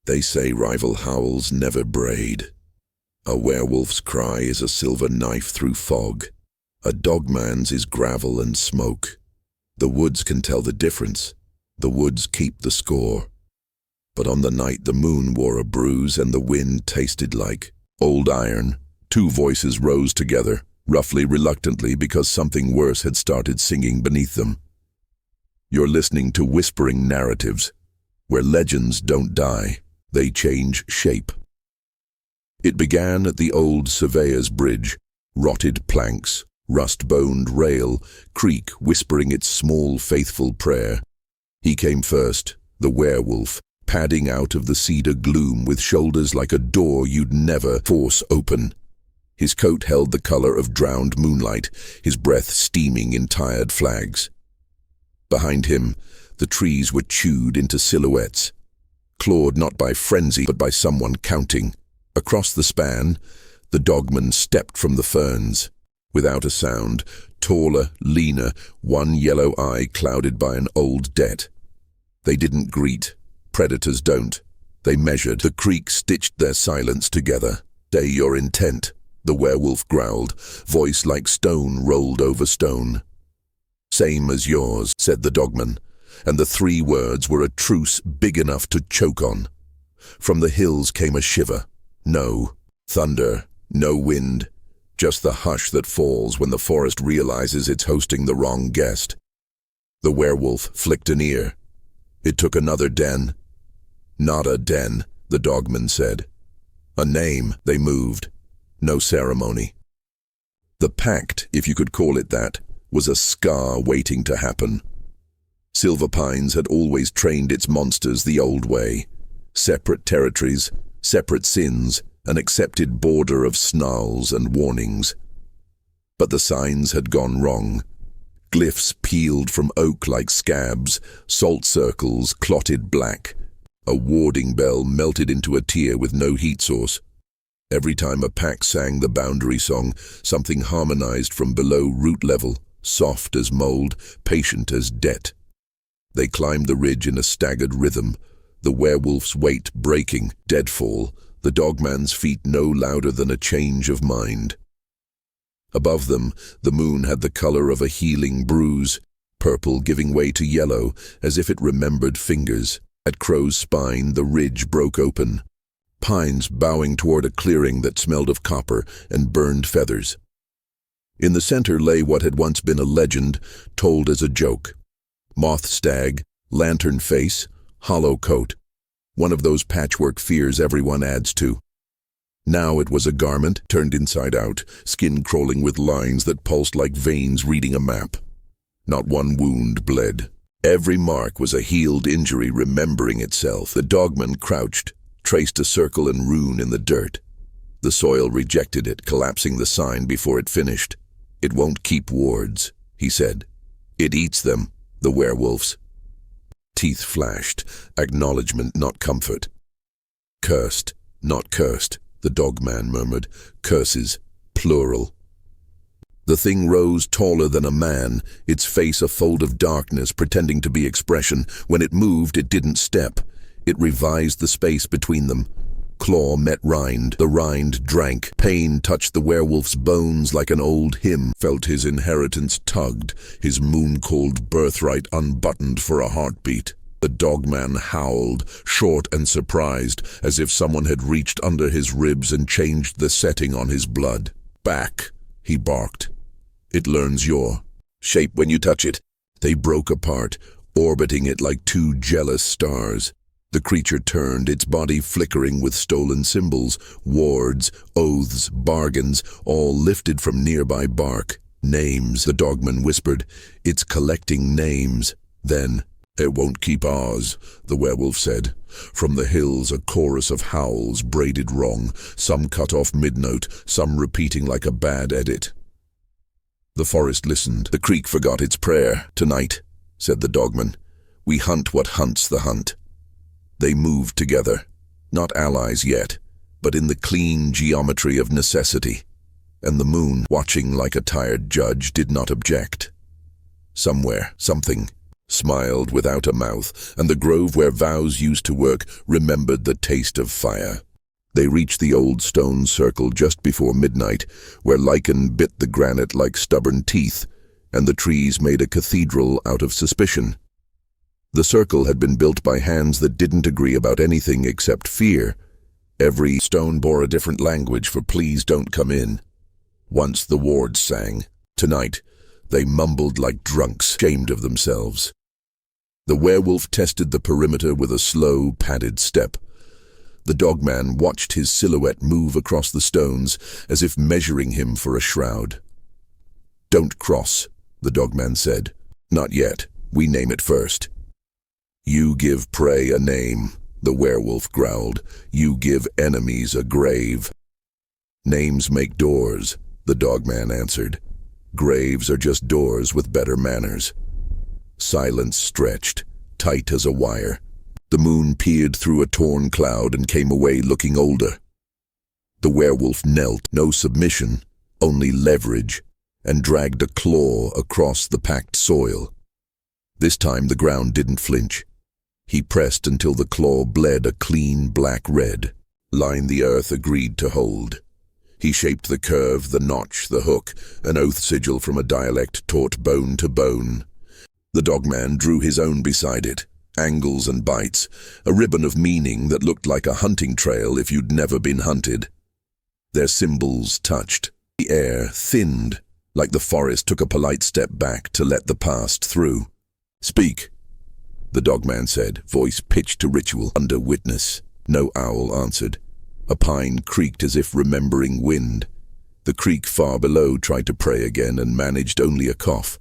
They say rival howls never braid. A werewolf's cry is a silver knife through fog. A dogman's is gravel and smoke. The woods can tell the difference. The woods keep the score. But on the night the moon wore a bruise and the wind tasted like old iron, two voices rose together, roughly reluctantly because something worse had started singing beneath them. You're listening to whispering narratives, where legends don't die, they change shape. It began at the old surveyor's bridge, rotted planks, rust-boned rail, creek whispering its small faithful prayer. He came first, the werewolf, padding out of the cedar gloom with shoulders like a door you'd never force open. His coat held the color of drowned moonlight, his breath steaming in tired flags. Behind him, the trees were chewed into silhouettes, clawed not by frenzy but by someone counting. Across the span, the dogman stepped from the ferns. Without a sound, taller, leaner, one yellow eye clouded by an old debt. They didn't greet. Predators don't. They measured. The creek stitched their silence together. Say your intent, the werewolf growled, voice like stone rolled over stone. Same as yours, said the dogman, and the three words were a truce big enough to choke on. From the hills came a shiver. No thunder, no wind, just the hush that falls when the forest realizes it's hosting the wrong guest. The werewolf flicked an ear. It took another den. Not a den, the dogman said. A name. They moved. No ceremony. The pact, if you could call it that, was a scar waiting to happen. Silver Pines had always trained its monsters the old way. Separate territories, separate sins, an accepted border of snarls and warnings. But the signs had gone wrong. Glyphs peeled from oak like scabs, salt circles clotted black. A warding bell melted into a tear with no heat source. Every time a pack sang the boundary song, something harmonized from below root level, soft as mold, patient as debt. They climbed the ridge in a staggered rhythm, the werewolf's weight breaking, deadfall, the dogman's feet no louder than a change of mind. Above them, the moon had the color of a healing bruise, purple giving way to yellow, as if it remembered fingers. At Crow's spine, the ridge broke open, pines bowing toward a clearing that smelled of copper and burned feathers. In the center lay what had once been a legend, told as a joke. Moth stag, lantern face, hollow coat. One of those patchwork fears everyone adds to. Now it was a garment turned inside out, skin crawling with lines that pulsed like veins reading a map. Not one wound bled. Every mark was a healed injury remembering itself. The dogman crouched, traced a circle and rune in the dirt. The soil rejected it, collapsing the sign before it finished. It won't keep wards, he said. It eats them, the werewolves. Teeth flashed, acknowledgement, not comfort. Cursed, not cursed, the dogman murmured. Curses, plural. The thing rose taller than a man, its face a fold of darkness pretending to be expression. When it moved, it didn't step. It revised the space between them. Claw met rind. The rind drank. Pain touched the werewolf's bones like an old hymn. Felt his inheritance tugged, his moon-called birthright unbuttoned for a heartbeat. The dogman howled, short and surprised, as if someone had reached under his ribs and changed the setting on his blood. Back, he barked. It learns your shape when you touch it. They broke apart, orbiting it like two jealous stars. The creature turned, its body flickering with stolen symbols, wards, oaths, bargains, all lifted from nearby bark. Names, the dogman whispered. It's collecting names. Then, it won't keep ours, the werewolf said. From the hills a chorus of howls braided wrong, some cut off mid-note, some repeating like a bad edit. The forest listened. The creek forgot its prayer. Tonight, said the dogman, we hunt what hunts the hunt. They moved together, not allies yet, but in the clean geometry of necessity. And the moon, watching like a tired judge, did not object. Somewhere, something, smiled without a mouth, and the grove where vows used to work remembered the taste of fire. They reached the old stone circle just before midnight, where lichen bit the granite like stubborn teeth, and the trees made a cathedral out of suspicion. The circle had been built by hands that didn't agree about anything except fear. Every stone bore a different language for "please don't come in." Once the wards sang. Tonight, they mumbled like drunks, ashamed of themselves. The werewolf tested the perimeter with a slow, padded step. The dogman watched his silhouette move across the stones, as if measuring him for a shroud. "Don't cross," the dogman said. "Not yet. We name it first." "You give prey a name," the werewolf growled. "You give enemies a grave." "Names make doors," the dogman answered. "Graves are just doors with better manners." Silence stretched, tight as a wire. The moon peered through a torn cloud and came away looking older. The werewolf knelt, no submission, only leverage, and dragged a claw across the packed soil. This time the ground didn't flinch. He pressed until the claw bled a clean black red. Line the earth agreed to hold. He shaped the curve, the notch, the hook, an oath sigil from a dialect taught bone to bone. The dogman drew his own beside it, angles and bites, a ribbon of meaning that looked like a hunting trail if you'd never been hunted. Their symbols touched. The air thinned, like the forest took a polite step back to let the past through. "Speak," the dogman said, voice pitched to ritual, under witness. No owl answered. A pine creaked as if remembering wind. The creek far below tried to pray again and managed only a cough.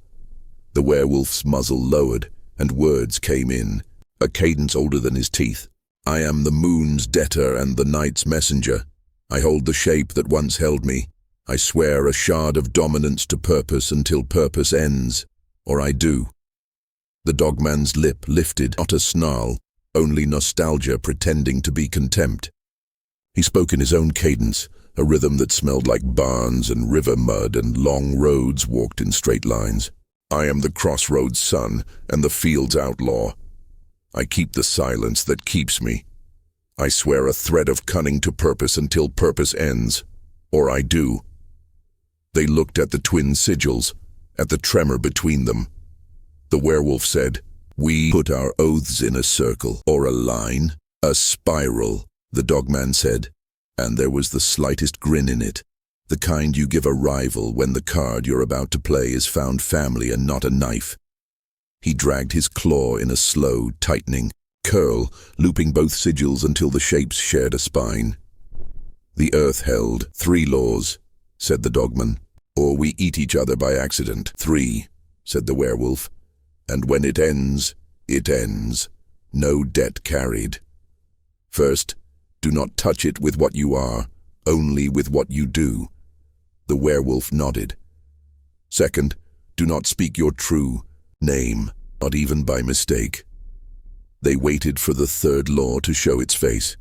The werewolf's muzzle lowered, and words came in, a cadence older than his teeth. "I am the moon's debtor and the night's messenger. I hold the shape that once held me. I swear a shard of dominance to purpose until purpose ends, or I do." The dogman's lip lifted, not a snarl, only nostalgia pretending to be contempt. He spoke in his own cadence, a rhythm that smelled like barns and river mud and long roads walked in straight lines. "I am the crossroads son and the field's outlaw. I keep the silence that keeps me. I swear a thread of cunning to purpose until purpose ends, or I do." They looked at the twin sigils, at the tremor between them. The werewolf said, "We put our oaths in a circle, or a line, a spiral," the dogman said, and there was the slightest grin in it, the kind you give a rival when the card you're about to play is found family and not a knife. He dragged his claw in a slow, tightening curl, looping both sigils until the shapes shared a spine. "The earth held 3 laws," said the dogman, "or we eat each other by accident." "3," said the werewolf, "and when it ends, it ends. No debt carried. First, do not touch it with what you are, only with what you do." The werewolf nodded. "Second, do not speak your true name, not even by mistake." They waited for the third law to show its face.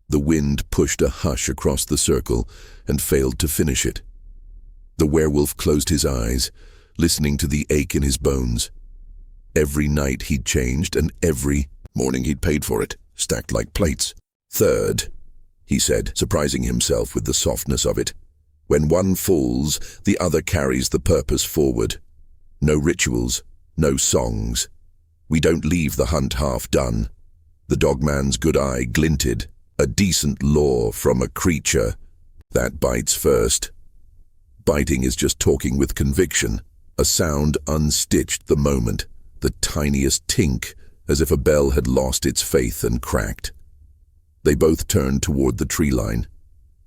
The wind pushed a hush across the circle and failed to finish it. The werewolf closed his eyes, listening to the ache in his bones. Every night he'd changed, and every morning he'd paid for it, stacked like plates. "Third," he said, surprising himself with the softness of it. "When one falls, the other carries the purpose forward. No rituals, no songs. We don't leave the hunt half done." The dogman's good eye glinted. "A decent law from a creature that bites first. Biting is just talking with conviction." A sound unstitched the moment, the tiniest tink, as if a bell had lost its faith and cracked. They both turned toward the tree line.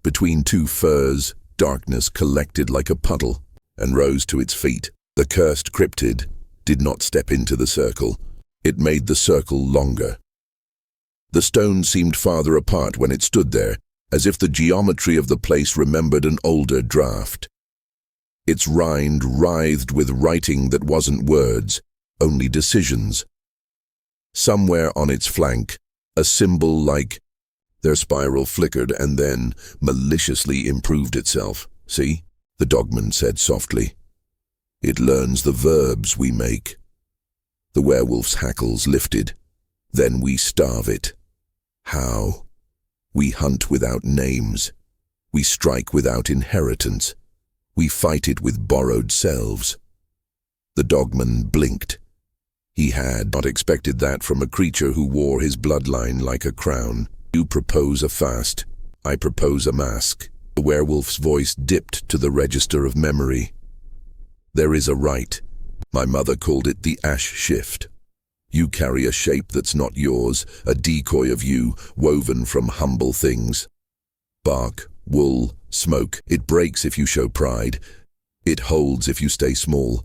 Between 2 firs, darkness collected like a puddle and rose to its feet. The cursed cryptid did not step into the circle. It made the circle longer. The stone seemed farther apart when it stood there, as if the geometry of the place remembered an older draft. Its rind writhed with writing that wasn't words, only decisions. Somewhere on its flank, a symbol like... Their spiral flickered and then maliciously improved itself. "See?" the dogman said softly. "It learns the verbs we make." The werewolf's hackles lifted. Then we starve it. How? We hunt without names. We strike without inheritance. We fight it with borrowed selves. The dogman blinked. He had not expected that from a creature who wore his bloodline like a crown. You propose a fast. I propose a mask. The werewolf's voice dipped to the register of memory. There is a rite. My mother called it the ash shift. You carry a shape that's not yours, a decoy of you, woven from humble things. Bark, wool, smoke. It breaks if you show pride. It holds if you stay small.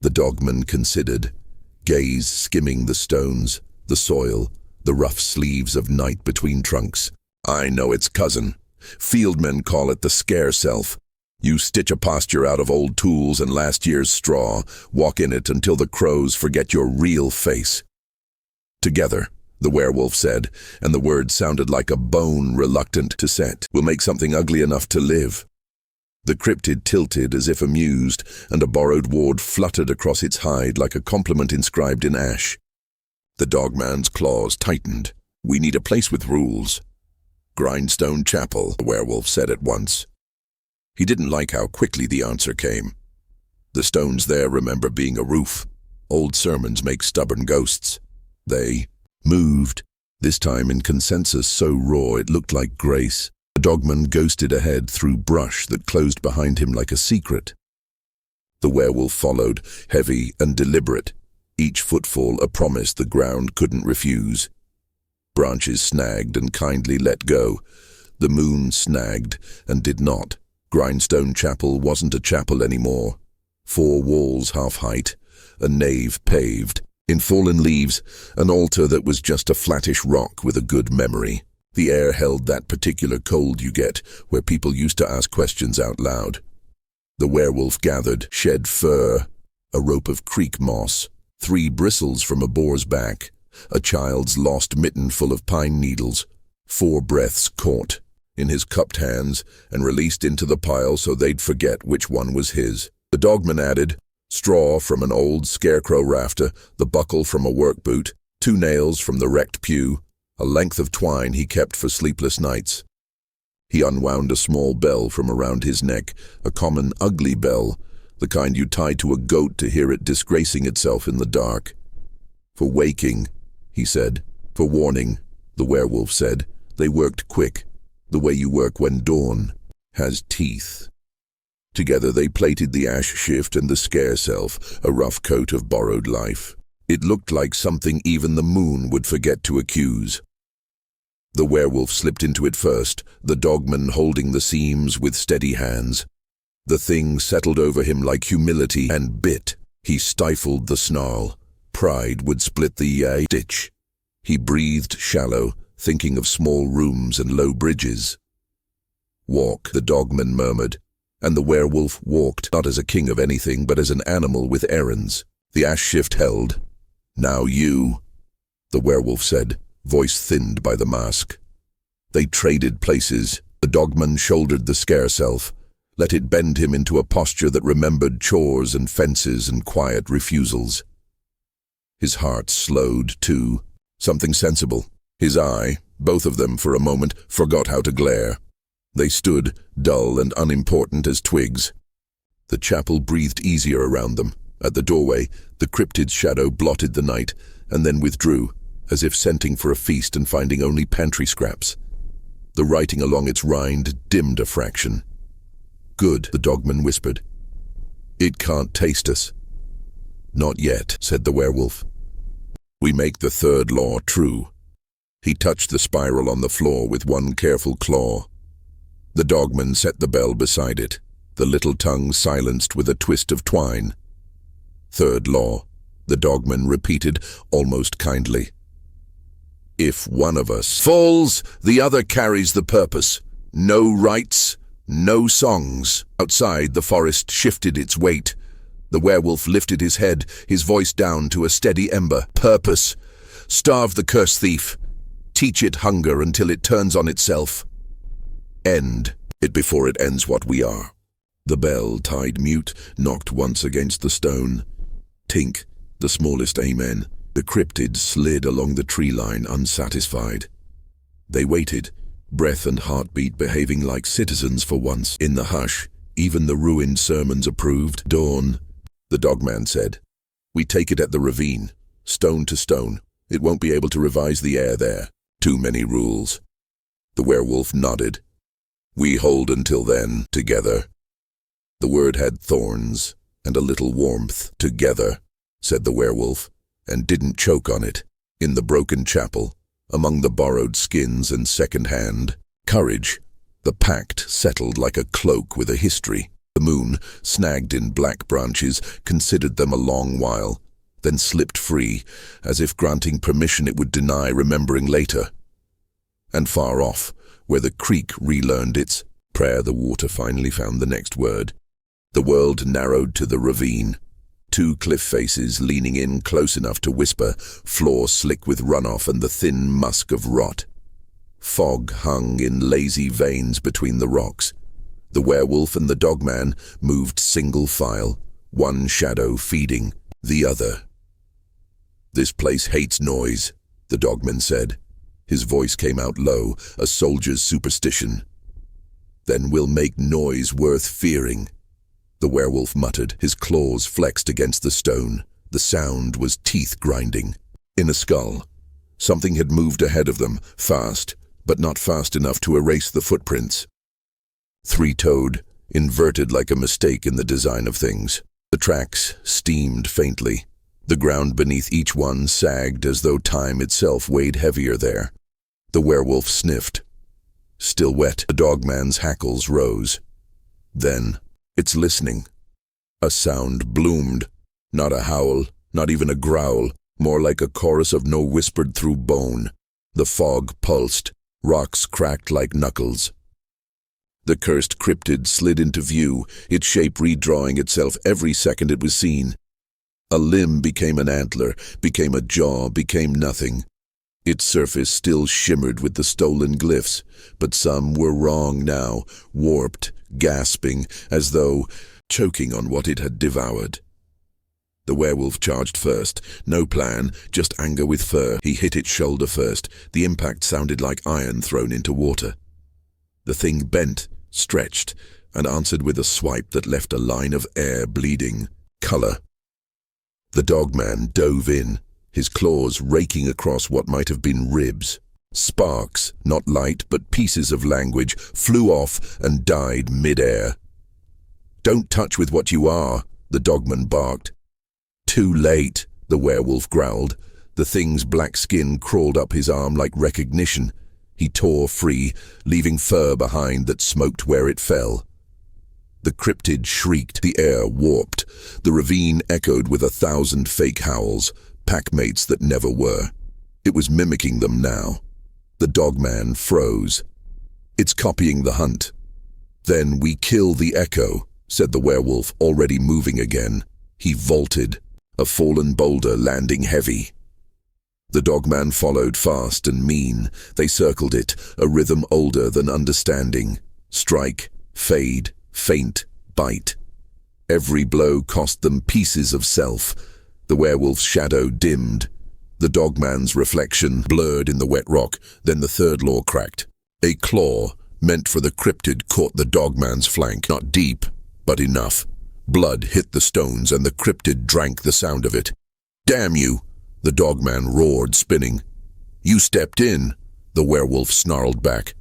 The dogman considered, gaze skimming the stones, the soil, the rough sleeves of night between trunks. I know its cousin. Fieldmen call it the scare self. You stitch a posture out of old tools and last year's straw, walk in it until the crows forget your real face. Together, the werewolf said, and the words sounded like a bone reluctant to set. We'll make something ugly enough to live. The cryptid tilted as if amused, and a borrowed ward fluttered across its hide like a compliment inscribed in ash. The dogman's claws tightened. We need a place with rules. Grindstone Chapel, the werewolf said at once. He didn't like how quickly the answer came. The stones there remember being a roof. Old sermons make stubborn ghosts. They moved, this time in consensus so raw it looked like grace. The dogman ghosted ahead through brush that closed behind him like a secret. The werewolf followed, heavy and deliberate, each footfall a promise the ground couldn't refuse. Branches snagged and kindly let go. The moon snagged and did not. Grindstone Chapel wasn't a chapel anymore. 4 walls half-height, a nave paved. In fallen leaves, an altar that was just a flattish rock with a good memory. The air held that particular cold you get, where people used to ask questions out loud. The werewolf gathered shed fur, a rope of creek moss, 3 bristles from a boar's back, a child's lost mitten full of pine needles, 4 breaths caught in his cupped hands and released into the pile so they'd forget which one was his. The dogman added, straw from an old scarecrow rafter, the buckle from a work boot, 2 nails from the wrecked pew, a length of twine he kept for sleepless nights. He unwound a small bell from around his neck, a common ugly bell, the kind you tie to a goat to hear it disgracing itself in the dark. For waking, he said. For warning, the werewolf said. They worked quick, the way you work when dawn has teeth. Together they plaited the ash shift and the scare self, a rough coat of borrowed life. It looked like something even the moon would forget to accuse. The werewolf slipped into it first, the dogman holding the seams with steady hands. The thing settled over him like humility and bit. He stifled the snarl. Pride would split the ditch. He breathed shallow, thinking of small rooms and low bridges. Walk, the dogman murmured, and the werewolf walked not as a king of anything but as an animal with errands. The ash shift held. Now you, the werewolf said, voice thinned by the mask. They traded places. The dogman shouldered the scare self, let it bend him into a posture that remembered chores and fences and quiet refusals. His heart slowed, too. Something sensible. His eye, both of them for a moment, forgot how to glare. They stood, dull and unimportant as twigs. The chapel breathed easier around them. At the doorway, the cryptid's shadow blotted the night, and then withdrew, as if scenting for a feast and finding only pantry scraps. The writing along its rind dimmed a fraction. Good, the dogman whispered. It can't taste us. Not yet, said the werewolf. We make the 3rd law true. He touched the spiral on the floor with one careful claw. The dogman set the bell beside it, the little tongue silenced with a twist of twine. 3rd law, the dogman repeated almost kindly. If one of us falls, the other carries the purpose. No rites, no songs. Outside, the forest shifted its weight. The werewolf lifted his head, his voice down to a steady ember. Purpose. Starve the curse thief. Teach it hunger until it turns on itself. End it before it ends what we are. The bell, tied mute, knocked once against the stone. Tink, The smallest amen. The cryptid slid along the tree line unsatisfied. They waited, breath and heartbeat behaving like citizens for once. In the hush, even the ruined sermons approved. Dawn, the Dogman said. We take it at the ravine, stone to stone. It won't be able to revise the air there. Too many rules. The werewolf nodded. We hold until then, together. The word had thorns and a little warmth. Together, said the werewolf, and didn't choke on it. In the broken chapel, among the borrowed skins and second-hand courage, the pact settled like a cloak with a history. The moon, snagged in black branches, considered them a long while, then slipped free, as if granting permission it would deny remembering later. And far off, where the creek relearned its prayer, the water finally found the next word. The world narrowed to the ravine. Two cliff faces leaning in close enough to whisper, floor slick with runoff and the thin musk of rot. Fog hung in lazy veins between the rocks. The werewolf and the Dogman moved single file, one shadow feeding the other. This place hates noise, the Dogman said. His voice came out low, a soldier's superstition. Then we'll make noise worth fearing, the werewolf muttered, his claws flexed against the stone. The sound was teeth grinding. In a skull, something had moved ahead of them, fast, but not fast enough to erase the footprints. Three-toed, inverted like a mistake in the design of things. The tracks steamed faintly. The ground beneath each one sagged as though time itself weighed heavier there. The werewolf sniffed. Still wet, the Dogman's hackles rose. Then, it's listening. A sound bloomed. Not a howl, not even a growl, more like a chorus of no whispered through bone. The fog pulsed, rocks cracked like knuckles. The cursed cryptid slid into view, its shape redrawing itself every second it was seen. A limb became an antler, became a jaw, became nothing. Its surface still shimmered with the stolen glyphs, but some were wrong now, warped, gasping, as though choking on what it had devoured. The werewolf charged first. No plan, just anger with fur. He hit its shoulder first. The impact sounded like iron thrown into water. The thing bent, stretched, and answered with a swipe that left a line of air bleeding. Color. The Dogman dove in, his claws raking across what might have been ribs. Sparks, not light but pieces of language, flew off and died mid-air. Don't touch with what you are, the Dogman barked. Too late, the werewolf growled. The thing's black skin crawled up his arm like recognition. He tore free, leaving fur behind that smoked where it fell. The cryptid shrieked, the air warped. The ravine echoed with 1,000 fake howls, packmates that never were. It was mimicking them now. The Dogman froze. It's copying the hunt. Then we kill the echo, said the werewolf, already moving again. He vaulted, a fallen boulder landing heavy. The Dogman followed fast and mean. They circled it, a rhythm older than understanding. Strike, fade, faint, bite. Every blow cost them pieces of self. The werewolf's shadow dimmed. The Dogman's reflection blurred in the wet rock, then the third law cracked. A claw, meant for the cryptid, caught the Dogman's flank, not deep, but enough. Blood hit the stones and the cryptid drank the sound of it. Damn you! The Dogman roared, spinning. You stepped in, the werewolf snarled back.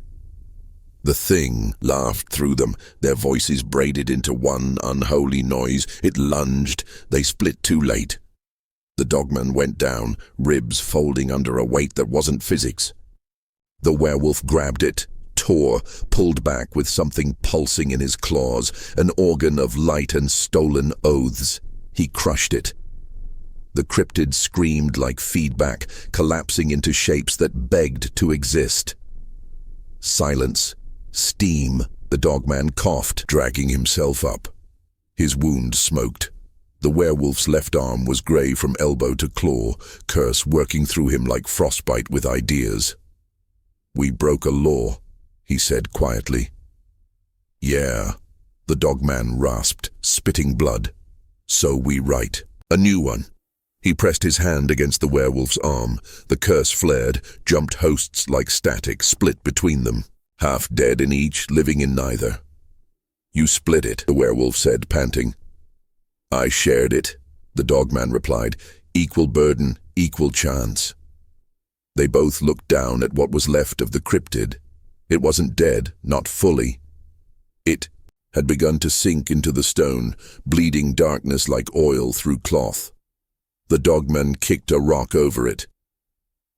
The thing laughed through them, their voices braided into one unholy noise. It lunged. They split too late. The Dogman went down, ribs folding under a weight that wasn't physics. The werewolf grabbed it, tore, pulled back with something pulsing in his claws, an organ of light and stolen oaths. He crushed it. The cryptid screamed like feedback, collapsing into shapes that begged to exist. Silence. Steam. The Dogman coughed, dragging himself up. His wound smoked. The werewolf's left arm was grey from elbow to claw, curse working through him like frostbite with ideas. We broke a law, he said quietly. Yeah, the Dogman rasped, spitting blood. So we write. A new one. He pressed his hand against the werewolf's arm. The curse flared, jumped hosts like static, split between them. Half dead in each, living in neither. "You split it," the werewolf said, panting. "I shared it," the Dogman replied. "Equal burden, equal chance." They both looked down at what was left of the cryptid. It wasn't dead, not fully. It had begun to sink into the stone, bleeding darkness like oil through cloth. The Dogman kicked a rock over it.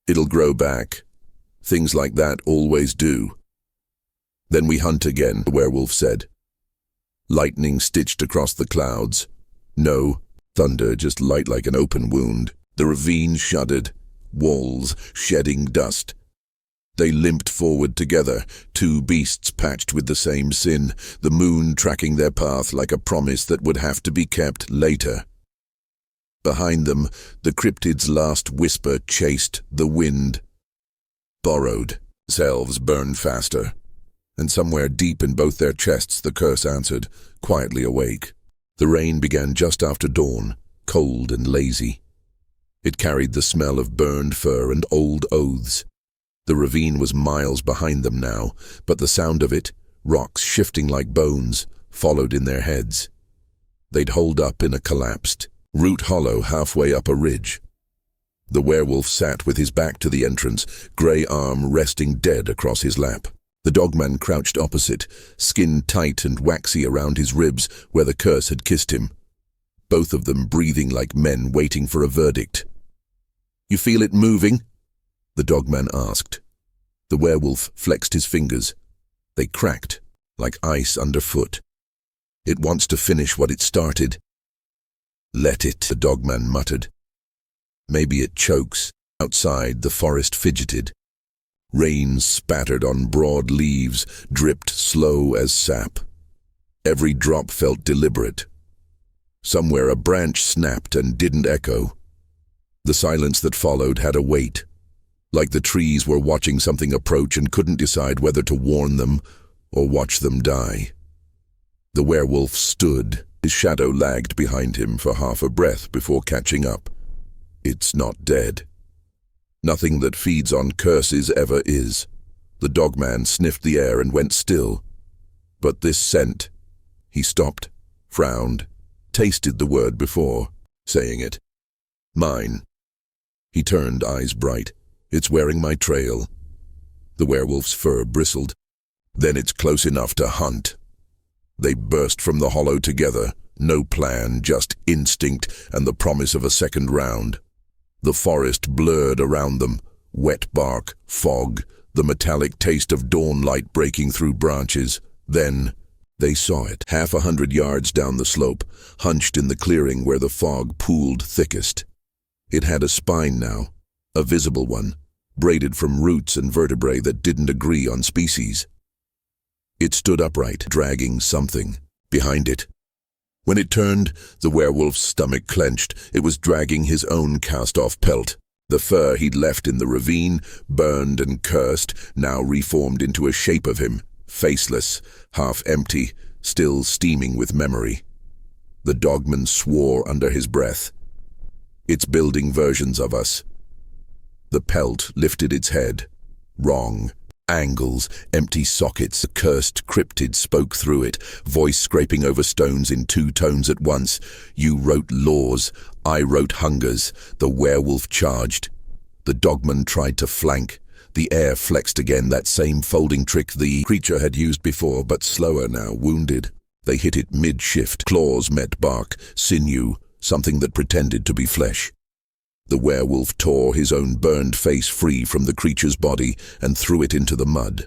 "It'll grow back. Things like that always do." "Then we hunt again," the werewolf said. Lightning stitched across the clouds. No thunder, just light like an open wound. The ravine shuddered, walls shedding dust. They limped forward together, two beasts patched with the same sin, the moon tracking their path like a promise that would have to be kept later. Behind them, the cryptid's last whisper chased the wind. Borrowed. Selves burn faster. And somewhere deep in both their chests the curse answered, quietly awake. The rain began just after dawn, cold and lazy. It carried the smell of burned fur and old oaths. The ravine was miles behind them now, but the sound of it, rocks shifting like bones, followed in their heads. They'd holed up in a collapsed root hollow halfway up a ridge. The werewolf sat with his back to the entrance, grey arm resting dead across his lap. The Dogman crouched opposite, skin tight and waxy around his ribs where the curse had kissed him. Both of them breathing like men waiting for a verdict. "You feel it moving?" the Dogman asked. The werewolf flexed his fingers. They cracked, like ice underfoot. "It wants to finish what it started." "Let it," the Dogman muttered. "Maybe it chokes." Outside, the forest fidgeted. Rain spattered on broad leaves, dripped slow as sap. Every drop felt deliberate. Somewhere a branch snapped and didn't echo. The silence that followed had a weight, like the trees were watching something approach and couldn't decide whether to warn them or watch them die. The werewolf stood. His shadow lagged behind him for half a breath before catching up. "It's not dead. Nothing that feeds on curses ever is." The Dogman sniffed the air and went still. "But this scent..." He stopped, frowned, tasted the word before saying it. "Mine." He turned, eyes bright. "It's wearing my trail." The werewolf's fur bristled. "Then it's close enough to hunt." They burst from the hollow together, no plan, just instinct and the promise of a second round. The forest blurred around them, wet bark, fog, the metallic taste of dawnlight breaking through branches. Then they saw it, 100 yards down the slope, hunched in the clearing where the fog pooled thickest. It had a spine now, a visible one, braided from roots and vertebrae that didn't agree on species. It stood upright, dragging something behind it. When it turned, the werewolf's stomach clenched. It was dragging his own cast-off pelt. The fur he'd left in the ravine, burned and cursed, now reformed into a shape of him, faceless, half empty, still steaming with memory. The Dogman swore under his breath. "It's building versions of us." The pelt lifted its head. Wrong. Angles, empty sockets. The cursed cryptid spoke through it, voice scraping over stones in two tones at once. "You wrote laws, I wrote hungers." The werewolf charged. The Dogman tried to flank. The air flexed again, that same folding trick the creature had used before, but slower now, wounded. They hit it mid-shift. Claws met bark, sinew, something that pretended to be flesh. The werewolf tore his own burned face free from the creature's body and threw it into the mud.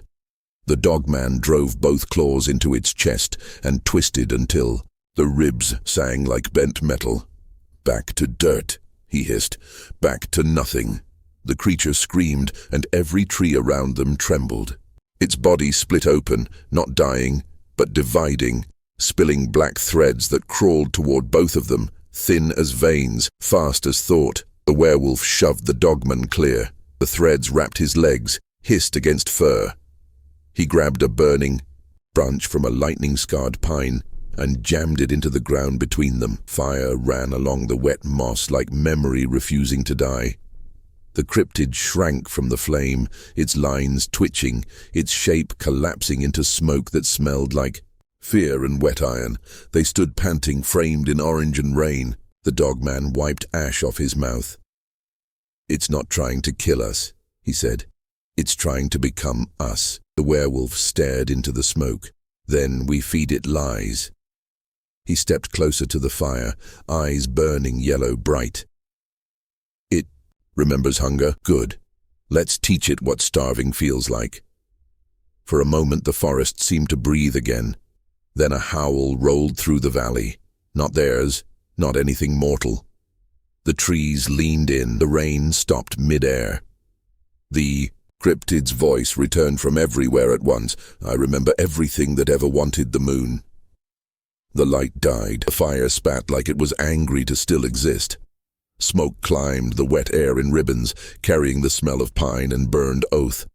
The Dogman drove both claws into its chest and twisted until the ribs sang like bent metal. "Back to dirt," he hissed. "Back to nothing." The creature screamed, and every tree around them trembled. Its body split open, not dying, but dividing, spilling black threads that crawled toward both of them, thin as veins, fast as thought. The werewolf shoved the Dogman clear. The threads wrapped his legs, hissed against fur. He grabbed a burning branch from a lightning-scarred pine and jammed it into the ground between them. Fire ran along the wet moss like memory refusing to die. The cryptid shrank from the flame, its lines twitching, its shape collapsing into smoke that smelled like fear and wet iron. They stood panting, framed in orange and rain. The Dogman wiped ash off his mouth. "It's not trying to kill us," he said. "It's trying to become us." The werewolf stared into the smoke. "Then we feed it lies." He stepped closer to the fire, eyes burning yellow bright. "It remembers hunger? Good. Let's teach it what starving feels like." For a moment the forest seemed to breathe again. Then a howl rolled through the valley. Not theirs, not anything mortal. The trees leaned in, the rain stopped mid-air. The cryptid's voice returned from everywhere at once. "I remember everything that ever wanted the moon." The light died. The fire spat like it was angry to still exist. Smoke climbed the wet air in ribbons, carrying the smell of pine and burned oath.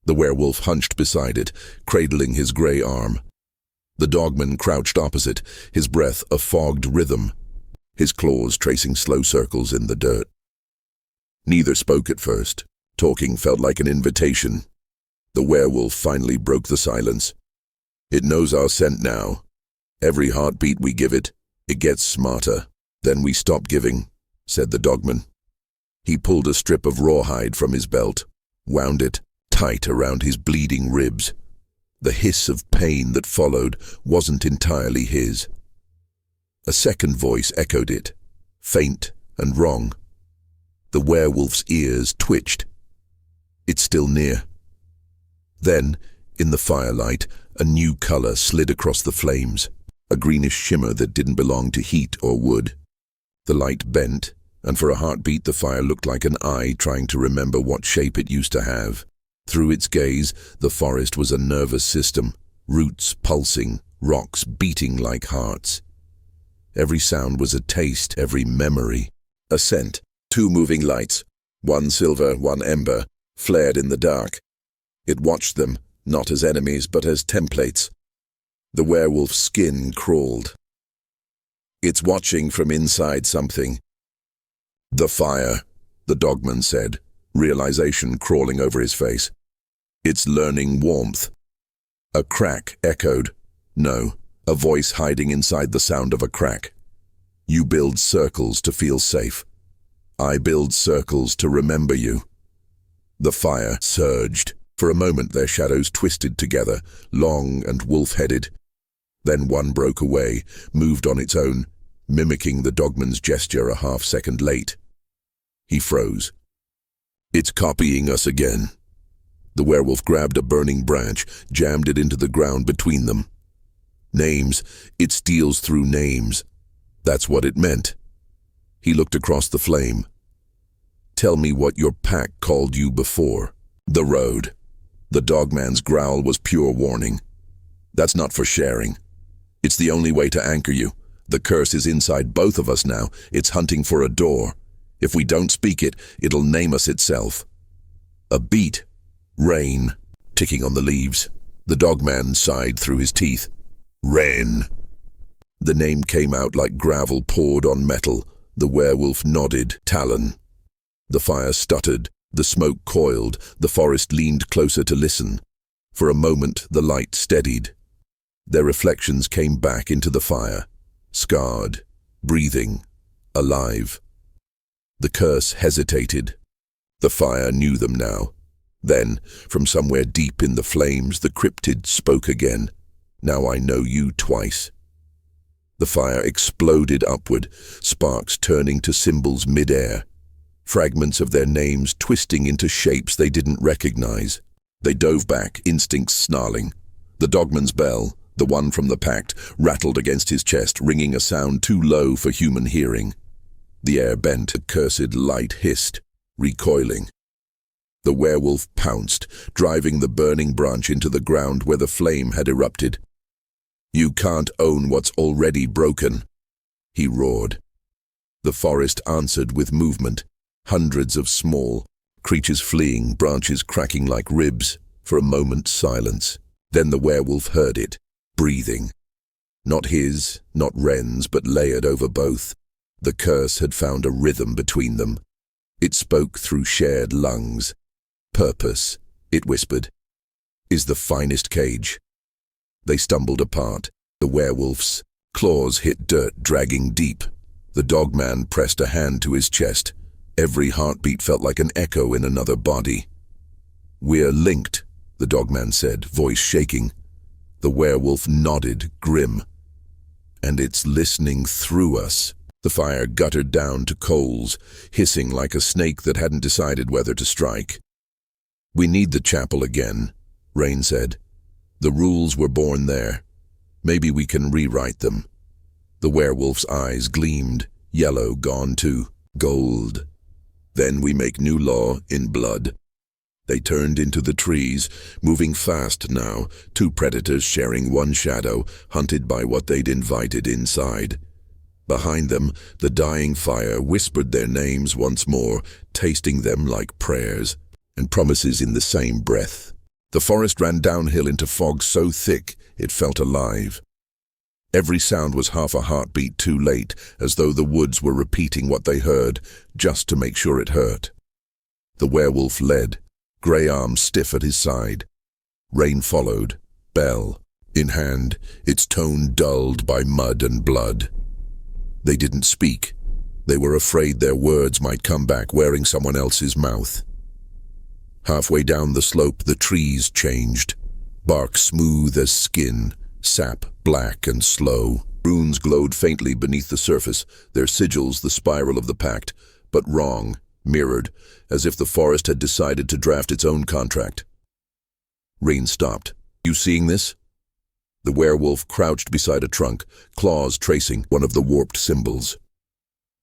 The werewolf hunched beside it, cradling his gray arm. The Dogman crouched opposite, his breath a fogged rhythm, his claws tracing slow circles in the dirt. Neither spoke at first. Talking felt like an invitation. The werewolf finally broke the silence. "It knows our scent now. Every heartbeat we give it, it gets smarter. Then we stop giving," said the Dogman. He pulled a strip of rawhide from his belt, wound it tight around his bleeding ribs. The hiss of pain that followed wasn't entirely his. A second voice echoed it, faint and wrong. The werewolf's ears twitched. "It's still near." Then, in the firelight, a new color slid across the flames, a greenish shimmer that didn't belong to heat or wood. The light bent, and for a heartbeat the fire looked like an eye trying to remember what shape it used to have. Through its gaze, the forest was a nervous system, roots pulsing, rocks beating like hearts. Every sound was a taste, every memory, a scent. 2 moving lights, one silver, one ember, flared in the dark. It watched them, not as enemies, but as templates. The werewolf's skin crawled. "It's watching from inside something." "The fire," the Dogman said, realization crawling over his face. "It's learning warmth." A crack echoed. No, a voice hiding inside the sound of a crack. "You build circles to feel safe. I build circles to remember you." The fire surged. For a moment their shadows twisted together, long and wolf-headed. Then one broke away, moved on its own, mimicking the Dogman's gesture a half-second late. He froze. "It's copying us again." The werewolf grabbed a burning branch, jammed it into the ground between them. "Names. It steals through names." That's what it meant. He looked across the flame. "Tell me what your pack called you before." "The road." The Dogman's growl was pure warning. "That's not for sharing. It's the only way to anchor you. The curse is inside both of us now. It's hunting for a door. If we don't speak it, it'll name us itself." A beat. Rain. Ticking on the leaves. The Dogman sighed through his teeth. "Rain." The name came out like gravel poured on metal. The werewolf nodded. "Talon." The fire stuttered. The smoke coiled. The forest leaned closer to listen. For a moment, the light steadied. Their reflections came back into the fire. Scarred. Breathing. Alive. The curse hesitated. The fire knew them now. Then, from somewhere deep in the flames, the cryptid spoke again. "Now I know you twice." The fire exploded upward, sparks turning to symbols mid-air. Fragments of their names twisting into shapes they didn't recognize. They dove back, instincts snarling. The Dogman's bell, the one from the pact, rattled against his chest, ringing a sound too low for human hearing. The air bent, a cursed light hissed, recoiling. The werewolf pounced, driving the burning branch into the ground where the flame had erupted. "You can't own what's already broken," he roared. The forest answered with movement. Hundreds of small creatures fleeing, branches cracking like ribs. For a moment, silence. Then the werewolf heard it, breathing. Not his, not Wren's, but layered over both. The curse had found a rhythm between them. It spoke through shared lungs. Purpose, it whispered, is the finest cage. They stumbled apart. The werewolf's claws hit dirt, dragging deep. The dogman pressed a hand to his chest. Every heartbeat felt like an echo in another body. "We're linked," the dogman said, voice shaking. The werewolf nodded, grim. "And it's listening through us." The fire guttered down to coals, hissing like a snake that hadn't decided whether to strike. "We need the chapel again," Rain said. "The rules were born there. Maybe we can rewrite them." The werewolf's eyes gleamed, yellow gone to gold. "Then we make new law in blood." They turned into the trees, moving fast now, two predators sharing one shadow, hunted by what they'd invited inside. Behind them, the dying fire whispered their names once more, tasting them like prayers and promises in the same breath. The forest ran downhill into fog so thick it felt alive. Every sound was half a heartbeat too late, as though the woods were repeating what they heard, just to make sure it hurt. The werewolf led, grey arms stiff at his side. Rain followed, bell in hand, its tone dulled by mud and blood. They didn't speak. They were afraid their words might come back wearing someone else's mouth. Halfway down the slope, the trees changed. Bark smooth as skin, sap black and slow. Runes glowed faintly beneath the surface, their sigils the spiral of the pact, but wrong, mirrored, as if the forest had decided to draft its own contract. Rain stopped. "You seeing this?" The werewolf crouched beside a trunk, claws tracing one of the warped symbols.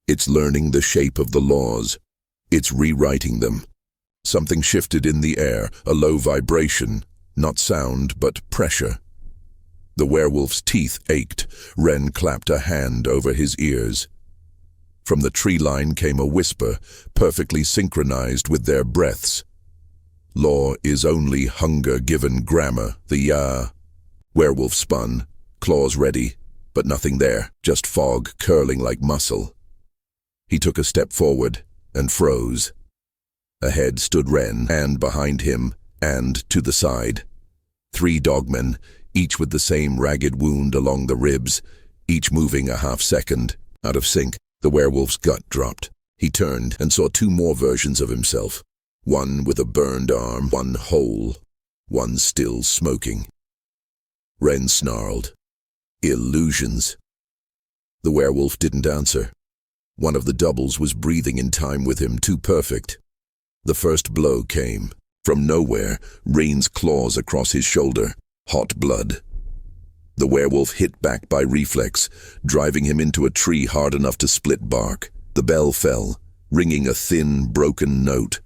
"It's learning the shape of the laws. It's rewriting them." Something shifted in the air, a low vibration, not sound, but pressure. The werewolf's teeth ached. Wren clapped a hand over his ears. From the tree line came a whisper, perfectly synchronized with their breaths. "Law is only hunger given grammar, the ya." Werewolf spun, claws ready, but nothing there, just fog curling like muscle. He took a step forward and froze. Ahead stood Wren, hand behind him, and to the side. 3 dogmen, each with the same ragged wound along the ribs, each moving a half-second. Out of sync, the werewolf's gut dropped. He turned and saw 2 more versions of himself. One with a burned arm, one whole, one still smoking. Wren snarled, "Illusions." The werewolf didn't answer. One of the doubles was breathing in time with him, too perfect. The first blow came. From nowhere, Rain's claws across his shoulder, hot blood. The werewolf hit back by reflex, driving him into a tree hard enough to split bark. The bell fell, ringing a thin, broken note.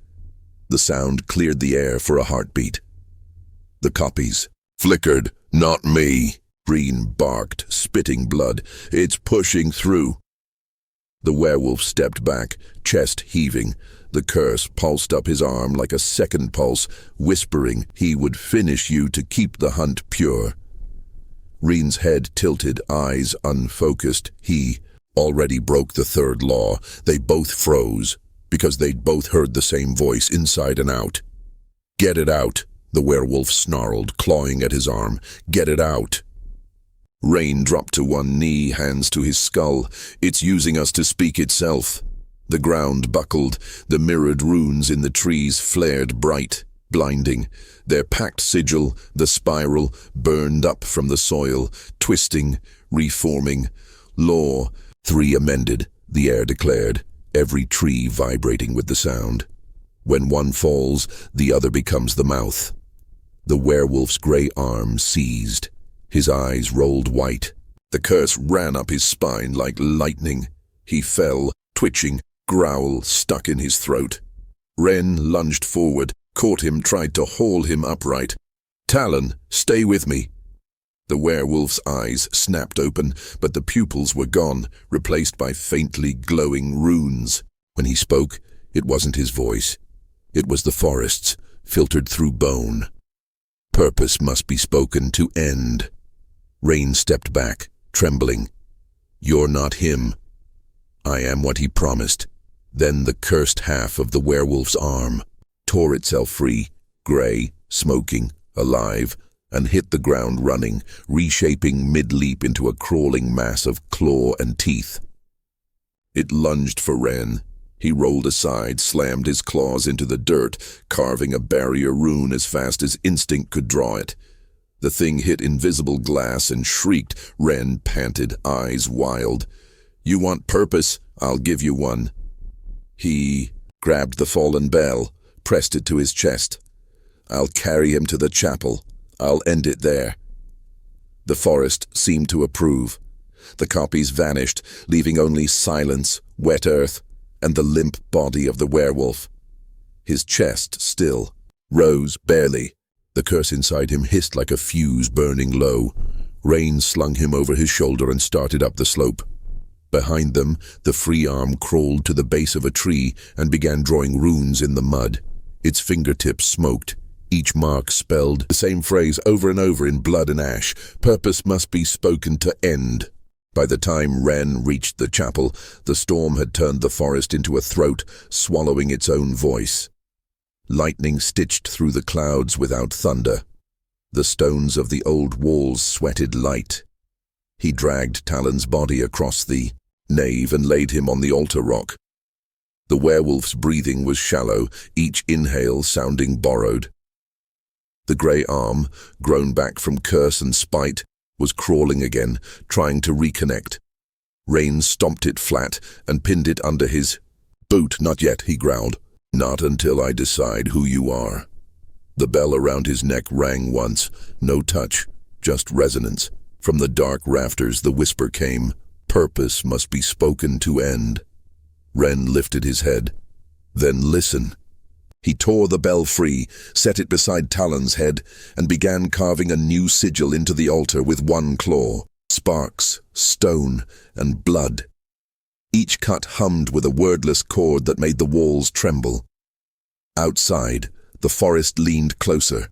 The sound cleared the air for a heartbeat. The copies flickered. "Not me," Green barked, spitting blood. "It's pushing through." The werewolf stepped back, chest heaving. The curse pulsed up his arm like a second pulse, whispering he would finish you to keep the hunt pure. Reen's head tilted, eyes unfocused. He already broke the 3rd law. They both froze, because they'd both heard the same voice inside and out. "Get it out," the werewolf snarled, clawing at his arm. "Get it out." Rain dropped to one knee, hands to his skull. "It's using us to speak itself." The ground buckled. The mirrored runes in the trees flared bright, blinding. Their packed sigil, the spiral, burned up from the soil, twisting, reforming. "Law 3 amended," the air declared, every tree vibrating with the sound. When one falls, the other becomes the mouth. The werewolf's grey arm seized. His eyes rolled white. The curse ran up his spine like lightning. He fell, twitching, growl stuck in his throat. Wren lunged forward, caught him, tried to haul him upright. "Talon, stay with me." The werewolf's eyes snapped open, but the pupils were gone, replaced by faintly glowing runes. When he spoke, it wasn't his voice. It was the forest's, filtered through bone. Purpose must be spoken to end. Rain stepped back, trembling. "You're not him. I am what he promised." Then the cursed half of the werewolf's arm tore itself free, grey, smoking, alive, and hit the ground running, reshaping mid-leap into a crawling mass of claw and teeth. It lunged for Ren. He rolled aside, slammed his claws into the dirt, carving a barrier rune as fast as instinct could draw it. The thing hit invisible glass and shrieked. Ren panted, eyes wild. "You want purpose? I'll give you one." He grabbed the fallen bell, pressed it to his chest. "I'll carry him to the chapel. I'll end it there." The forest seemed to approve. The copies vanished, leaving only silence, wet earth, and the limp body of the werewolf. His chest still rose barely. The curse inside him hissed like a fuse burning low. Rain slung him over his shoulder and started up the slope. Behind them, the free arm crawled to the base of a tree and began drawing runes in the mud. Its fingertips smoked. Each mark spelled the same phrase over and over in blood and ash. Purpose must be spoken to end. By the time Ren reached the chapel, the storm had turned the forest into a throat, swallowing its own voice. Lightning stitched through the clouds without thunder. The stones of the old walls sweated light. He dragged Talon's body across the nave and laid him on the altar rock. The werewolf's breathing was shallow, each inhale sounding borrowed. The grey arm, grown back from curse and spite, was crawling again, trying to reconnect. Rain stomped it flat and pinned it under his boot. "Not yet," he growled. "Not until I decide who you are." The bell around his neck rang once, no touch, just resonance. From the dark rafters the whisper came, "Purpose must be spoken to end." Ren lifted his head. "Then listen." He tore the bell free, set it beside Talon's head, and began carving a new sigil into the altar with one claw. Sparks, stone, and blood. Each cut hummed with a wordless chord that made the walls tremble. Outside, the forest leaned closer.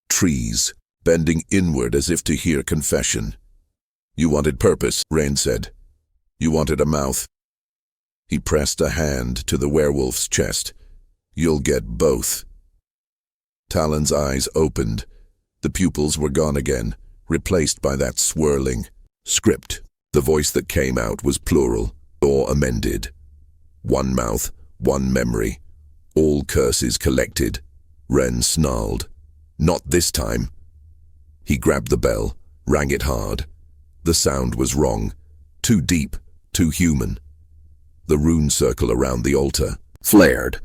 Trees, bending inward as if to hear confession. "You wanted purpose," Rain said. "You wanted a mouth." He pressed a hand to the werewolf's chest. "You'll get both." Talon's eyes opened. The pupils were gone again, replaced by that swirling script. The voice that came out was plural, or amended. One mouth, one memory. All curses collected. Ren snarled. "Not this time." He grabbed the bell, rang it hard. The sound was wrong. Too deep, too human. The rune circle around the altar flared.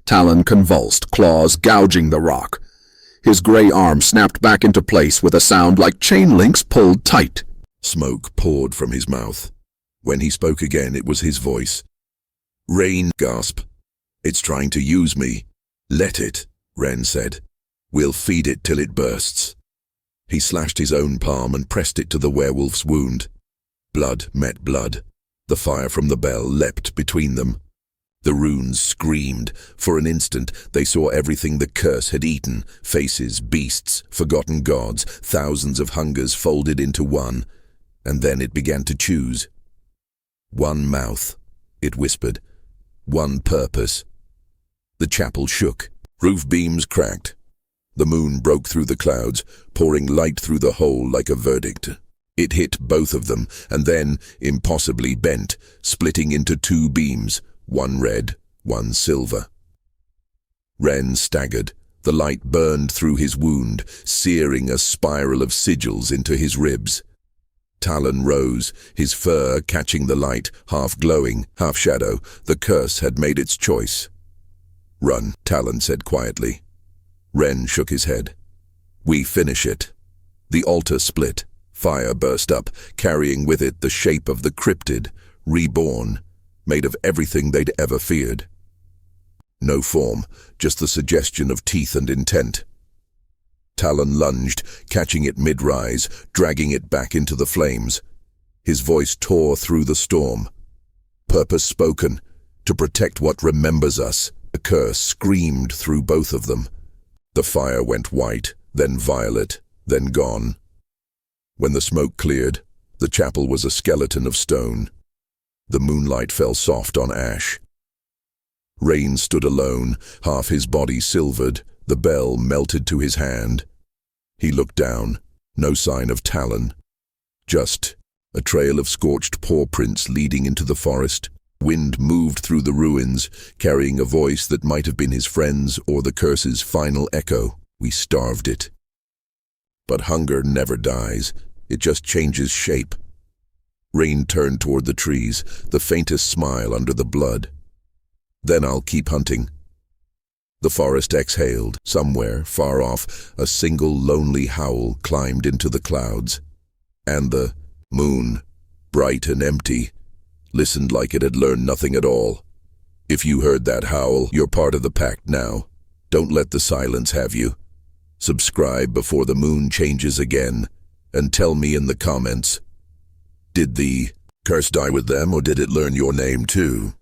Talon convulsed, claws gouging the rock. His grey arm snapped back into place with a sound like chain links pulled tight. Smoke poured from his mouth. When he spoke again, it was his voice. "Rain," gasp. "It's trying to use me." "Let it," Ren said. "We'll feed it till it bursts." He slashed his own palm and pressed it to the werewolf's wound. Blood met blood. The fire from the bell leapt between them. The runes screamed. For an instant, they saw everything the curse had eaten. Faces, beasts, forgotten gods, thousands of hungers folded into one. And then it began to choose. "One mouth," it whispered. "One purpose." The chapel shook. Roof beams cracked. The moon broke through the clouds, pouring light through the hole like a verdict. It hit both of them, and then, impossibly bent, splitting into two beams. One red, one silver. Ren staggered. The light burned through his wound, searing a spiral of sigils into his ribs. Talon rose, his fur catching the light, half glowing, half shadow. The curse had made its choice. "Run," Talon said quietly. Ren shook his head. "We finish it." The altar split. Fire burst up, carrying with it the shape of the cryptid, reborn, made of everything they'd ever feared. No form, just the suggestion of teeth and intent. Talon lunged, catching it mid-rise, dragging it back into the flames. His voice tore through the storm. "Purpose spoken, to protect what remembers us." The curse screamed through both of them. The fire went white, then violet, then gone. When the smoke cleared, The chapel was a skeleton of stone. The moonlight fell soft on ash. Rain stood alone, half his body silvered, the bell melted to his hand. He looked down, no sign of talon. Just a trail of scorched paw prints leading into the forest. Wind moved through the ruins, carrying a voice that might have been his friend's or the curse's final echo. We starved it. But hunger never dies, it just changes shape. Rain turned toward the trees, the faintest smile under the blood. Then I'll keep hunting. The forest exhaled. Somewhere, far off, a single lonely howl climbed into the clouds. And the moon, bright and empty, listened like it had learned nothing at all. If you heard that howl, you're part of the pact now. Don't let the silence have you. Subscribe before the moon changes again, and tell me in the comments, did the curse die with them or did it learn your name too?